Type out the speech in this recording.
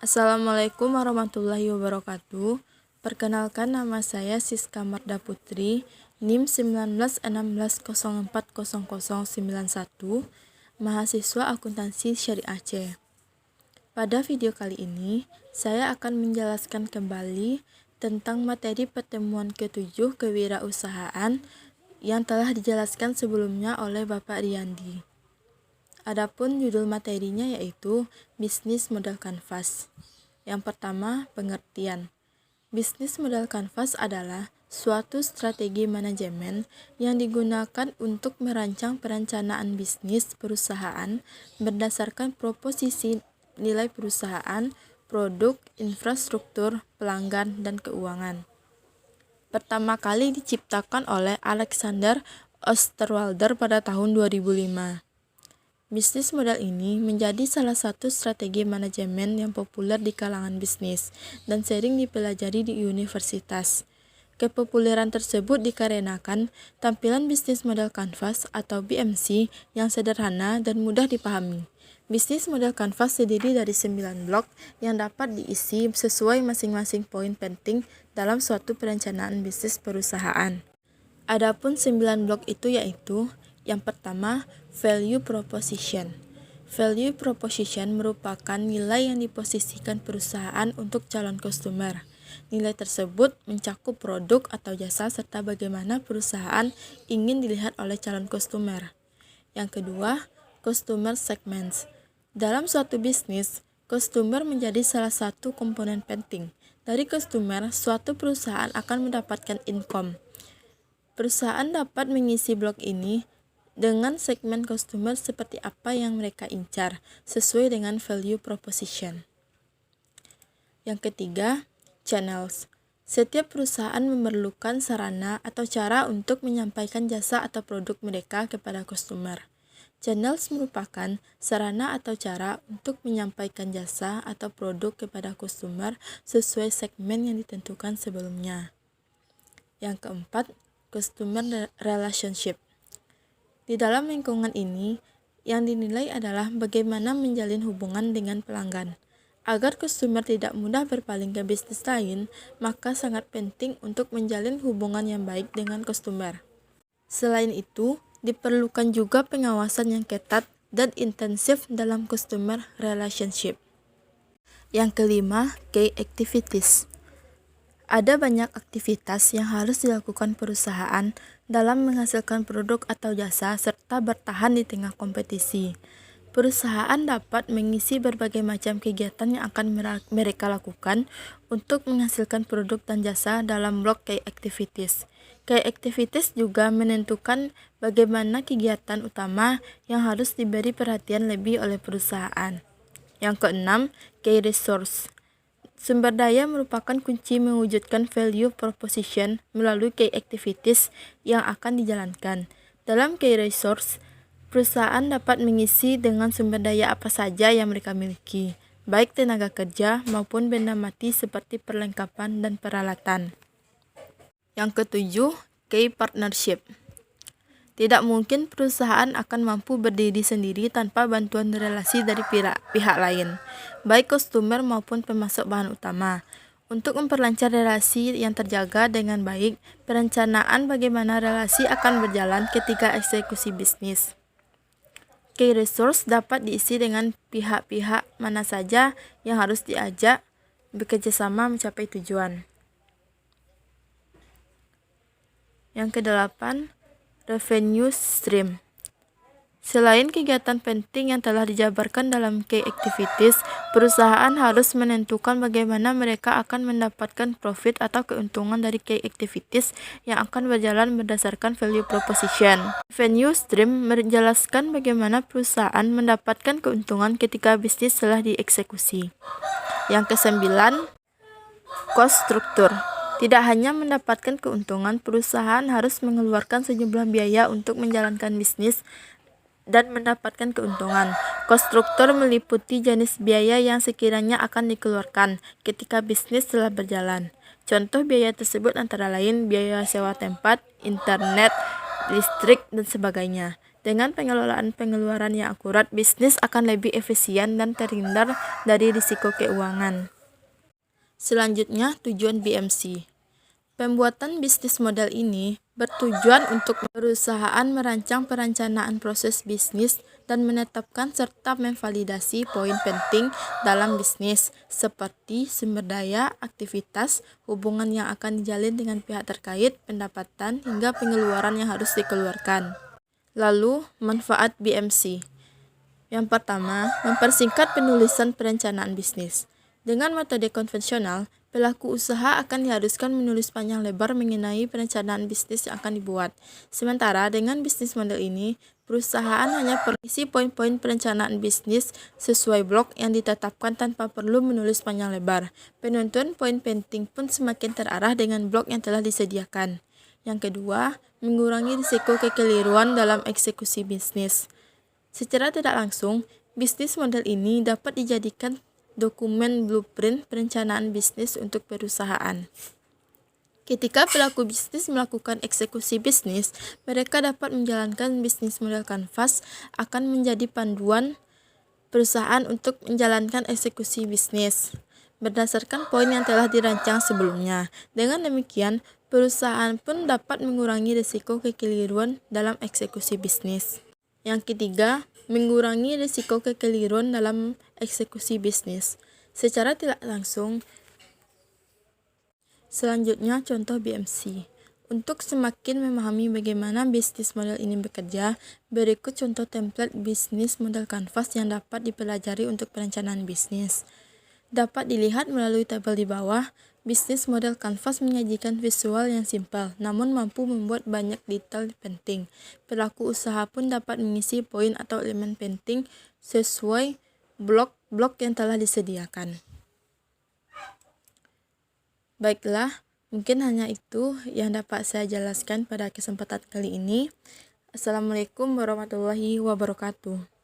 Assalamualaikum warahmatullahi wabarakatuh. Perkenalkan, nama saya Siska Marda Putri, NIM 1916040091, mahasiswa akuntansi Syariah Aceh. Pada video kali ini, saya akan menjelaskan kembali tentang materi pertemuan ke-7 kewirausahaan yang telah dijelaskan sebelumnya oleh Bapak Riyandi. Adapun judul materinya yaitu bisnis modal kanvas. Yang pertama, pengertian. Bisnis modal kanvas adalah suatu strategi manajemen yang digunakan untuk merancang perencanaan bisnis perusahaan berdasarkan proposisi nilai perusahaan, produk, infrastruktur, pelanggan, dan keuangan. Pertama kali diciptakan oleh Alexander Osterwalder pada tahun 2005. Bisnis modal ini menjadi salah satu strategi manajemen yang populer di kalangan bisnis dan sering dipelajari di universitas. Kepopuleran tersebut dikarenakan tampilan bisnis modal kanvas atau BMC yang sederhana dan mudah dipahami. Bisnis modal kanvas terdiri dari 9 blok yang dapat diisi sesuai masing-masing poin penting dalam suatu perencanaan bisnis perusahaan. Adapun 9 blok itu yaitu: yang pertama, value proposition. Value proposition merupakan nilai yang diposisikan perusahaan untuk calon customer. Nilai tersebut mencakup produk atau jasa serta bagaimana perusahaan ingin dilihat oleh calon customer. Yang kedua, customer segments. Dalam suatu bisnis, customer menjadi salah satu komponen penting. Dari customer, suatu perusahaan akan mendapatkan income. Perusahaan dapat mengisi blok ini dengan segmen customer seperti apa yang mereka incar, sesuai dengan value proposition. Yang ketiga, channels. Setiap perusahaan memerlukan sarana atau cara untuk menyampaikan jasa atau produk mereka kepada customer. Channels merupakan sarana atau cara untuk menyampaikan jasa atau produk kepada customer sesuai segmen yang ditentukan sebelumnya. Yang keempat, customer relationship. Di dalam lingkungan ini, yang dinilai adalah bagaimana menjalin hubungan dengan pelanggan. Agar customer tidak mudah berpaling ke bisnis lain, maka sangat penting untuk menjalin hubungan yang baik dengan customer. Selain itu, diperlukan juga pengawasan yang ketat dan intensif dalam customer relationship. Yang kelima, key activities. Ada banyak aktivitas yang harus dilakukan perusahaan dalam menghasilkan produk atau jasa serta bertahan di tengah kompetisi. Perusahaan dapat mengisi berbagai macam kegiatan yang akan mereka lakukan untuk menghasilkan produk dan jasa dalam blok key activities. Key activities juga menentukan bagaimana kegiatan utama yang harus diberi perhatian lebih oleh perusahaan. Yang keenam, key resource. Sumber daya merupakan kunci mewujudkan value proposition melalui key activities yang akan dijalankan. Dalam key resource, perusahaan dapat mengisi dengan sumber daya apa saja yang mereka miliki, baik tenaga kerja maupun benda mati seperti perlengkapan dan peralatan. Yang ketujuh, key partnership. Tidak mungkin perusahaan akan mampu berdiri sendiri tanpa bantuan relasi dari pihak lain, baik customer maupun pemasok bahan utama. Untuk memperlancar relasi yang terjaga dengan baik, perencanaan bagaimana relasi akan berjalan ketika eksekusi bisnis. Key resource dapat diisi dengan pihak-pihak mana saja yang harus diajak bekerjasama mencapai tujuan. Yang kedelapan, revenue stream. Selain kegiatan penting yang telah dijabarkan dalam key activities, perusahaan harus menentukan bagaimana mereka akan mendapatkan profit atau keuntungan dari key activities yang akan berjalan berdasarkan value proposition. Revenue stream menjelaskan bagaimana perusahaan mendapatkan keuntungan ketika bisnis telah dieksekusi. Yang kesembilan, cost structure. Tidak hanya mendapatkan keuntungan, perusahaan harus mengeluarkan sejumlah biaya untuk menjalankan bisnis dan mendapatkan keuntungan. Cost structure meliputi jenis biaya yang sekiranya akan dikeluarkan ketika bisnis telah berjalan. Contoh biaya tersebut antara lain biaya sewa tempat, internet, listrik, dan sebagainya. Dengan pengelolaan pengeluaran yang akurat, bisnis akan lebih efisien dan terhindar dari risiko keuangan. Selanjutnya, tujuan BMC. Pembuatan bisnis model ini bertujuan untuk perusahaan merancang perencanaan proses bisnis dan menetapkan serta memvalidasi poin penting dalam bisnis, seperti sumber daya, aktivitas, hubungan yang akan dijalin dengan pihak terkait, pendapatan, hingga pengeluaran yang harus dikeluarkan. Lalu, manfaat BMC. Yang pertama, mempersingkat penulisan perencanaan bisnis. Dengan metode konvensional, pelaku usaha akan diharuskan menulis panjang lebar mengenai perencanaan bisnis yang akan dibuat. Sementara dengan bisnis model ini, perusahaan hanya perlu isi poin-poin perencanaan bisnis sesuai blok yang ditetapkan tanpa perlu menulis panjang lebar. Penentuan poin penting pun semakin terarah dengan blok yang telah disediakan. Yang kedua, mengurangi risiko kekeliruan dalam eksekusi bisnis. Secara tidak langsung, bisnis model ini dapat dijadikan dokumen blueprint perencanaan bisnis untuk perusahaan. Ketika pelaku bisnis melakukan eksekusi bisnis, mereka dapat menjalankan bisnis model kanvas akan menjadi panduan perusahaan untuk menjalankan eksekusi bisnis berdasarkan poin yang telah dirancang sebelumnya. Dengan demikian, perusahaan pun dapat mengurangi risiko kekeliruan dalam eksekusi bisnis. Yang ketiga, mengurangi risiko kekeliruan dalam eksekusi bisnis. Secara tidak langsung, selanjutnya contoh BMC. Untuk semakin memahami bagaimana bisnis model ini bekerja, berikut contoh template bisnis model kanvas yang dapat dipelajari untuk perencanaan bisnis. Dapat dilihat melalui tabel di bawah. Bisnis model kanvas menyajikan visual yang simpel, namun mampu membuat banyak detail penting. Pelaku usaha pun dapat mengisi poin atau elemen penting sesuai blok-blok yang telah disediakan. Baiklah, mungkin hanya itu yang dapat saya jelaskan pada kesempatan kali ini. Assalamualaikum warahmatullahi wabarakatuh.